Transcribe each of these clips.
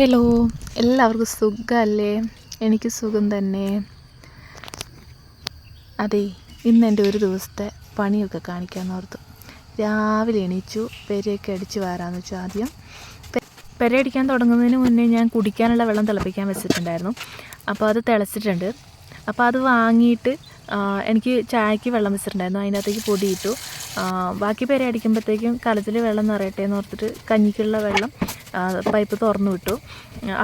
Hello, എല്ലാവർക്കും സുഖമല്ലേ? എനിക്ക് സുഖം തന്നെ. അതെ, ഇന്ന് എൻ്റെ ഒരു ദിവസത്തെ പണിയൊക്കെ കാണിക്കാമെന്ന് ഓർത്തു. രാവിലെ എണീച്ചു, പെരയൊക്കെ അടിച്ച് വാരാമെന്ന് വെച്ചു. ആദ്യം പെര അടിക്കാൻ തുടങ്ങുന്നതിന് മുന്നേ ഞാൻ കുടിക്കാനുള്ള വെള്ളം തിളപ്പിക്കാൻ വെച്ചിട്ടുണ്ടായിരുന്നു. അപ്പോൾ അത് തിളച്ചിട്ടുണ്ട്. അപ്പോൾ അത് വാങ്ങിയിട്ട് എനിക്ക് ചായക്ക് വെള്ളം വെച്ചിട്ടുണ്ടായിരുന്നു. അതിനകത്തേക്ക് പൊടിയിട്ടു. ബാക്കി പെര അടിക്കുമ്പോഴത്തേക്കും കലത്തിൽ വെള്ളം നിറയട്ടെ എന്ന് ഓർത്തിട്ട് കഞ്ഞിക്കുള്ള വെള്ളം പൈപ്പ് തുറന്നു വിട്ടു.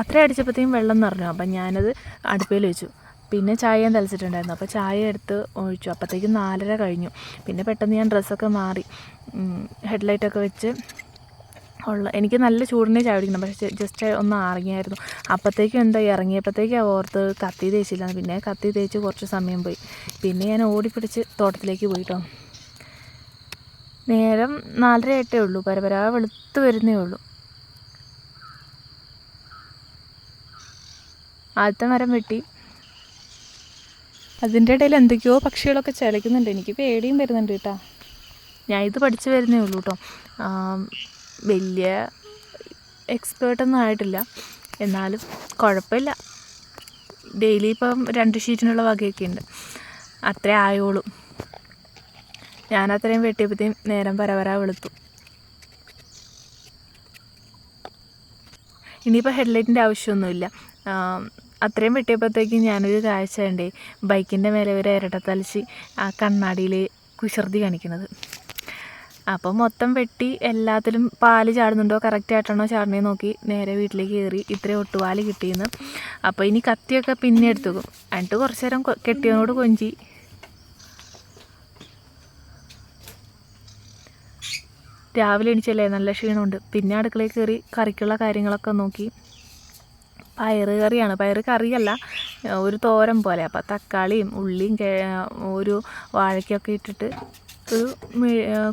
അത്ര അടിച്ചപ്പോഴത്തേക്കും വെള്ളം നിറഞ്ഞു. അപ്പം ഞാനത് അടുപ്പയിൽ വെച്ചു. പിന്നെ ചായ ഞാൻ തളിച്ചിട്ടുണ്ടായിരുന്നു. അപ്പോൾ ചായ എടുത്ത് ഒഴിച്ചു. അപ്പോഴത്തേക്കും 4:30 കഴിഞ്ഞു. പിന്നെ പെട്ടെന്ന് ഞാൻ ഡ്രസ്സൊക്കെ മാറി ഹെഡ്ലൈറ്റൊക്കെ വെച്ച് എനിക്ക് നല്ല ചൂടിനെ ചായ കുടിക്കണം. പക്ഷേ ജസ്റ്റ് ഒന്ന് ഇറങ്ങിയായിരുന്നു. അപ്പോഴത്തേക്കും എന്താ ഇറങ്ങിയപ്പോഴത്തേക്കും ഓർത്ത് കത്തി തേച്ചില്ല. പിന്നെ കത്തി തേച്ച് കുറച്ച് സമയം പോയി. പിന്നെ ഞാൻ ഓടിപ്പിടിച്ച് തോട്ടത്തിലേക്ക് പോയിട്ടോ. നേരം 4:30 ആയിട്ടേ ഉള്ളൂ. പരപരാ വെളുത്ത് വരുന്നേ ഉള്ളൂ. ആദ്യത്തെ മരം വെട്ടി. അതിൻ്റെ ഇടയിൽ എന്തൊക്കെയോ പക്ഷികളൊക്കെ ചിലയ്ക്കുന്നുണ്ട്. എനിക്ക് പേടിയും വരുന്നുണ്ട് കേട്ടോ. ഞാൻ ഇത് പഠിച്ചു വരുന്നേ ഉള്ളൂ കേട്ടോ. വലിയ എക്സ്പേർട്ടൊന്നും ആയിട്ടില്ല, എന്നാലും കുഴപ്പമില്ല. ഡെയിലി ഇപ്പം 2 ഷീറ്റിനുള്ള വകയൊക്കെ ഉണ്ട്. അത്രേ ആയോളൂ. ഞാനത്രയും വെട്ടിയപ്പോഴത്തേക്കും നേരം പരപരാ വെളുത്തു. ഇനിയിപ്പോൾ ഹെഡ്ലൈറ്റിൻ്റെ ആവശ്യമൊന്നുമില്ല. അത്രയും വെട്ടിയപ്പോഴത്തേക്കും ഞാനൊരു കാഴ്ച കണ്ടേ. ബൈക്കിൻ്റെ മേലെ ഒരു ഇരട്ടത്തലിച്ച് ആ കണ്ണാടിയിൽ കുസൃതി കാണിക്കുന്നത്. അപ്പോൾ മൊത്തം വെട്ടി എല്ലാത്തിലും പാല് ചാടുന്നുണ്ടോ കറക്റ്റായിട്ടാണോ ചാടണേ നോക്കി നേരെ വീട്ടിലേക്ക് കയറി. ഇത്രയും ഒട്ടുപാല് കിട്ടിയെന്ന്. അപ്പോൾ ഇനി കത്തിയൊക്കെ പിന്നെ എടുത്തു വെക്കും. എന്നിട്ട് കുറച്ച് നേരം കെട്ടിയവനോട് കൊഞ്ചി. രാവിലെ എണീച്ചല്ലേ, നല്ല ക്ഷീണമുണ്ട്. പിന്നെ അടുക്കളയിൽ കയറി കറിക്കുള്ള കാര്യങ്ങളൊക്കെ നോക്കി. പയറ് കറിയാണ്. പയറ് കറിയല്ല, ഒരു തോരൻ പോലെ. അപ്പോൾ തക്കാളിയും ഉള്ളിയും ഒരു വാഴയ്ക്കൊക്കെ ഇട്ടിട്ട് ഒരു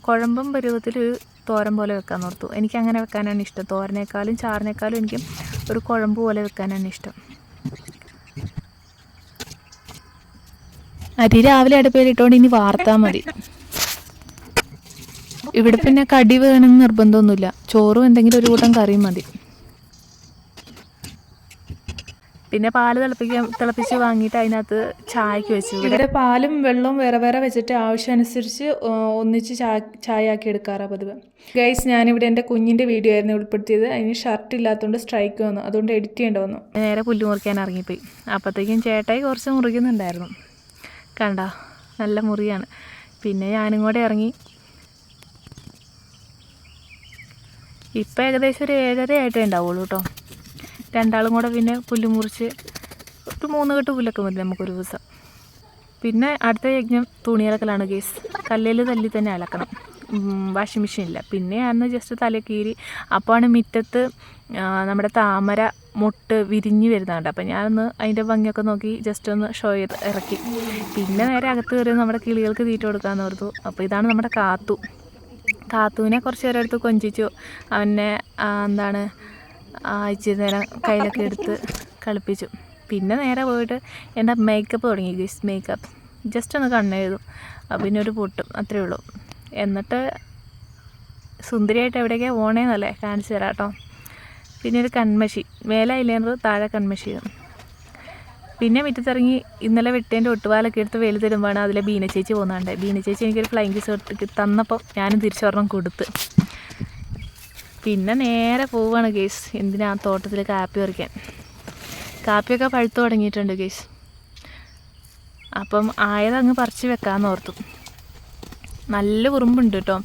കുഴമ്പം പരുവത്തിൽ ഒരു തോരൻ പോലെ വെക്കാൻ ഓർത്തു. എനിക്കങ്ങനെ വെക്കാനാണ് ഇഷ്ടം. തോരനേക്കാളും ചാറിനേക്കാളും എനിക്കും ഒരു കുഴമ്പ് പോലെ വെക്കാനാണ് ഇഷ്ടം. അരി രാവിലെ അടുപ്പയിലിട്ടുകൊണ്ട് ഇനി വാർത്താൽ മതി. ഇവിടെ പിന്നെ കടി വേണമെന്ന് നിർബന്ധമൊന്നുമില്ല. ചോറും എന്തെങ്കിലും ഒരു കൂട്ടം കറിയും മതി. പിന്നെ പാല് തിളപ്പിച്ച് വാങ്ങിയിട്ട് അതിനകത്ത് ചായക്ക് വെച്ചു. ഇവിടെ പാലും വെള്ളവും വേറെ വേറെ വെച്ചിട്ട് ആവശ്യമനുസരിച്ച് ഒന്നിച്ച് ചായ ആക്കി എടുക്കാറാണ് പതിവ്. ഗൈസ്, ഞാനിവിടെ എൻ്റെ കുഞ്ഞിൻ്റെ വീഡിയോ ആയിരുന്നു ഉൾപ്പെടുത്തിയത്. അതിന് ഷർട്ട് ഇല്ലാത്തതുകൊണ്ട് സ്ട്രൈക്ക് വന്നു. അതുകൊണ്ട് എഡിറ്റ് ചെയ്യേണ്ടി വന്നു. നേരെ പുല്ല് മുറിക്കാൻ ഇറങ്ങിപ്പോയി. അപ്പോഴത്തേക്കും ചേട്ടായി കുറച്ച് മുറിക്കുന്നുണ്ടായിരുന്നു. കണ്ട, നല്ല മുറിയാണ്. പിന്നെ ഞാനും കൂടെ ഇറങ്ങി. ഇപ്പം ഏകദേശം ഒരു 7:30 ആയിട്ടേ ഉണ്ടാവുള്ളൂ കേട്ടോ. രണ്ടാളും കൂടെ പിന്നെ പുല്ല് മുറിച്ച് ഒരു 3 കെട്ട് പുല്ലൊക്കെ മതി നമുക്കൊരു ദിവസം. പിന്നെ അടുത്ത യജ്ഞം തുണി അലക്കലാണ് ഗേസ്. കല്ലിൽ തല്ലി തന്നെ അലക്കണം, വാഷിംഗ് മെഷീൻ ഇല്ല. പിന്നെ അന്ന് ജസ്റ്റ് തല കീറി. അപ്പോഴാണ് മുറ്റത്ത് നമ്മുടെ താമര മൊട്ട് വിരിഞ്ഞ് വരുന്നുണ്ട്. അപ്പം ഞാനൊന്ന് അതിൻ്റെ ഭംഗിയൊക്കെ നോക്കി ജസ്റ്റ് ഒന്ന് ഷോ ചെയ്ത് ഇറക്കി. പിന്നെ നേരെ അകത്ത് കയറി നമ്മുടെ കിളികൾക്ക് തീറ്റ കൊടുക്കാമെന്ന് ഓർത്തു. അപ്പോൾ ഇതാണ് നമ്മുടെ കാത്തുവിനെ കുറച്ച് നേരം എടുത്ത് കൊഞ്ചിച്ചു. അവനെ ഇച്ചിരി നേരം കയ്യിലൊക്കെ എടുത്ത് കളിപ്പിച്ചു. പിന്നെ നേരെ പോയിട്ട് എൻ്റെ മേക്കപ്പ് തുടങ്ങി ഗീസ്. മേക്കപ്പ് ജസ്റ്റ് ഒന്ന് കണ്ണെഴുതു, പിന്നെ ഒരു പൊട്ടും, അത്രയേ ഉള്ളൂ. എന്നിട്ട് സുന്ദരിയായിട്ട് എവിടേക്കാണ് പോണേന്നല്ലേ കാണിച്ചു തരാം കേട്ടോ. പിന്നെ ഒരു കൺമഷി, മേലെ ഐലൈനർ, താഴെ കൺമഷി. പിന്നെ മുറ്റത്തിറങ്ങി ഇന്നലെ വെട്ടേൻ്റെ ഒട്ടുപാലൊക്കെ എടുത്ത് വെയിൽ തരുമ്പോഴാണ് അതിലെ ബീന ചേച്ചി പോകുന്നുണ്ട്. ബീന ചേച്ചി എനിക്കൊരു ഫ്ലൈങ് കിസ് തന്നപ്പോൾ ഞാനും തിരിച്ചൊരെണ്ണം കൊടുത്ത്. പിന്നെ നേരെ പോവുകയാണ് ഗേസ്. എന്തിനാ തോട്ടത്തിൽ കാപ്പി പറിക്കാൻ. കാപ്പിയൊക്കെ പഴുത്ത് തുടങ്ങിയിട്ടുണ്ട് ഗേസ്. അപ്പം ആയതങ്ങ് പറിച്ച് വെക്കാമെന്ന് ഓർത്തു. നല്ല ഉറുമ്പുണ്ട് കേട്ടോ.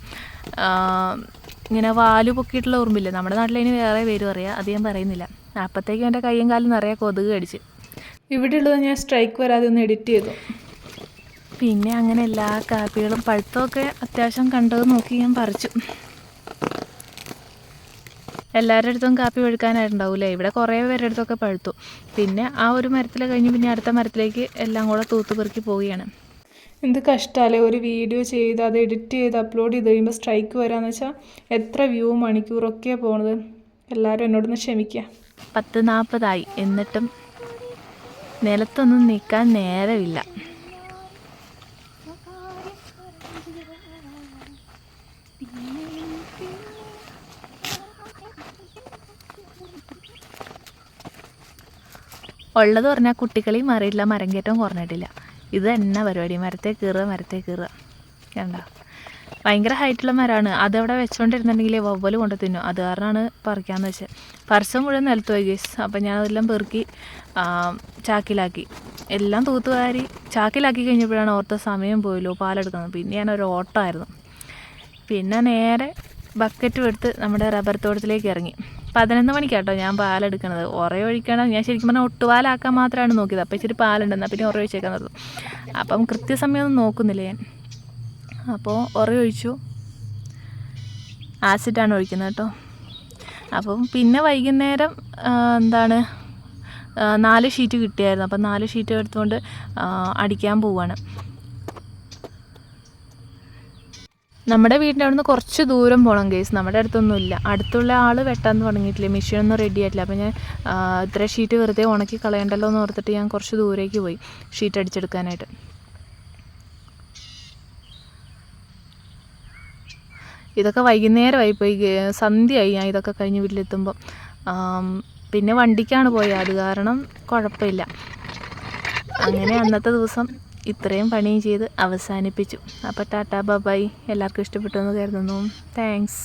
ഇങ്ങനെ വാല് പൊക്കിയിട്ടുള്ള ഉറുമ്പില്ലേ, നമ്മുടെ നാട്ടിലതിന് വേറെ പേര് പറയാം, അത് ഞാൻ പറയുന്നില്ല. അപ്പോഴത്തേക്കും എൻ്റെ കയ്യും കാലും നിറയെ കൊതുക് കടിച്ച്. ഇവിടെ ഉള്ളത് ഞാൻ സ്ട്രൈക്ക് വരാതെ ഒന്ന് എഡിറ്റ് ചെയ്തു. പിന്നെ അങ്ങനെ എല്ലാ കാപ്പികളും പഴുത്തമൊക്കെ അത്യാവശ്യം കണ്ടത് നോക്കി ഞാൻ പറിച്ചു. എല്ലാവരുടെ അടുത്തും കാപ്പി പഴുക്കാനായിട്ടുണ്ടാവില്ലേ. ഇവിടെ കുറേ പേരുടെ അടുത്തൊക്കെ പഴുത്തു. പിന്നെ ആ ഒരു മരത്തിൽ കഴിഞ്ഞ് പിന്നെ അടുത്ത മരത്തിലേക്ക് എല്ലാം കൂടെ തൂത്ത് പെറുക്കി പോവുകയാണ്. എന്ത് കഷ്ടമല്ലേ, ഒരു വീഡിയോ ചെയ്ത് അത് എഡിറ്റ് ചെയ്ത് അപ്ലോഡ് ചെയ്ത് കഴിയുമ്പോൾ സ്ട്രൈക്ക് വരാമെന്ന് വെച്ചാൽ എത്ര വ്യൂ മണിക്കൂറൊക്കെയാണ് പോണത്. എല്ലാവരും എന്നോടൊന്ന് ക്ഷമിക്കുക. 10:40 എന്നിട്ടും നിലത്തൊന്നും നിൽക്കാൻ നേരമില്ല. ഉള്ളത് പറഞ്ഞാൽ കുട്ടിക്കളിയും മാറിയിട്ടില്ല, മരം കയറ്റവും കുറഞ്ഞിട്ടില്ല. ഇത് തന്നെ പരിപാടി, മരത്തെ കയറുക. കണ്ട, ഭയങ്കര ഹൈറ്റുള്ള മരമാണ്. അതവിടെ വെച്ചുകൊണ്ടിരുന്നുണ്ടെങ്കിൽ വവ്വൽ കൊണ്ട് തിന്നും. അത് കാരണമാണ് പറിക്കാമെന്ന് വെച്ചത്. പറിച്ച മുഴുവൻ നിലത്ത് പോയി ഗൈസ്. അപ്പം ഞാൻ അതെല്ലാം പെറുക്കി ചാക്കിലാക്കി, എല്ലാം തൂത്തുവാരി ചാക്കിലാക്കി കഴിഞ്ഞപ്പോഴാണ് ഓർത്ത സമയം പോയല്ലോ പാലെടുക്കുന്നത്. പിന്നെ ഞാനൊരു ഓട്ടമായിരുന്നു. പിന്നെ നേരെ ബക്കറ്റും എടുത്ത് നമ്മുടെ റബ്ബർ തോട്ടത്തിലേക്ക് ഇറങ്ങി. 11 മണിക്കാട്ടോ ഞാൻ പാലെടുക്കണത്. ഒഴിക്കണം, ഞാൻ ശരിക്കും പറഞ്ഞാൽ ഒട്ടുപാലാക്കാൻ മാത്രമാണ് നോക്കിയത്. അപ്പോൾ ഇച്ചിരി പാലുണ്ടെന്നാൽ പിന്നെ ഒഴിച്ചേക്കാൻ നിർത്തും. അപ്പം കൃത്യസമയമൊന്നും നോക്കുന്നില്ല ഞാൻ. അപ്പോൾ ഒഴിച്ചു, ആസിഡാണ് ഒഴിക്കുന്നത് കേട്ടോ. അപ്പം പിന്നെ വൈകുന്നേരം 4 ഷീറ്റ് കിട്ടിയായിരുന്നു. അപ്പം 4 ഷീറ്റ് എടുത്തുകൊണ്ട് അടിക്കാൻ പോവുകയാണ്. നമ്മുടെ വീടിൻ്റെ അവിടെ നിന്ന് കുറച്ച് ദൂരം പോകണം കേസ്, നമ്മുടെ അടുത്തൊന്നുമില്ല. അടുത്തുള്ള ആൾ വെട്ടാൻ തുടങ്ങിയിട്ടില്ല, മെഷീനൊന്നും റെഡി ആയിട്ടില്ല. അപ്പോൾ ഞാൻ ഇത്ര ഷീറ്റ് വെറുതെ ഉണക്കി കളയണ്ടല്ലോ എന്ന് ഓർത്തിട്ട് ഞാൻ കുറച്ച് ദൂരേക്ക് പോയി ഷീറ്റ് അടിച്ചെടുക്കാനായിട്ട്. ഇതൊക്കെ വൈകുന്നേരമായി പോയി, സന്ധ്യയായി ഞാൻ ഇതൊക്കെ കഴിഞ്ഞ് വീട്ടിലെത്തുമ്പോൾ. പിന്നെ വണ്ടിക്കാണ് പോയത്, അത് കാരണം കുഴപ്പമില്ല. അങ്ങനെ അന്നത്തെ ദിവസം ഇത്രയും പണിയും ചെയ്ത് അവസാനിപ്പിച്ചു. അപ്പോൾ ടാറ്റാ ബൈ, എല്ലാവർക്കും ഇഷ്ടപ്പെട്ടു എന്ന് കരുതുന്നു. താങ്ക്സ്.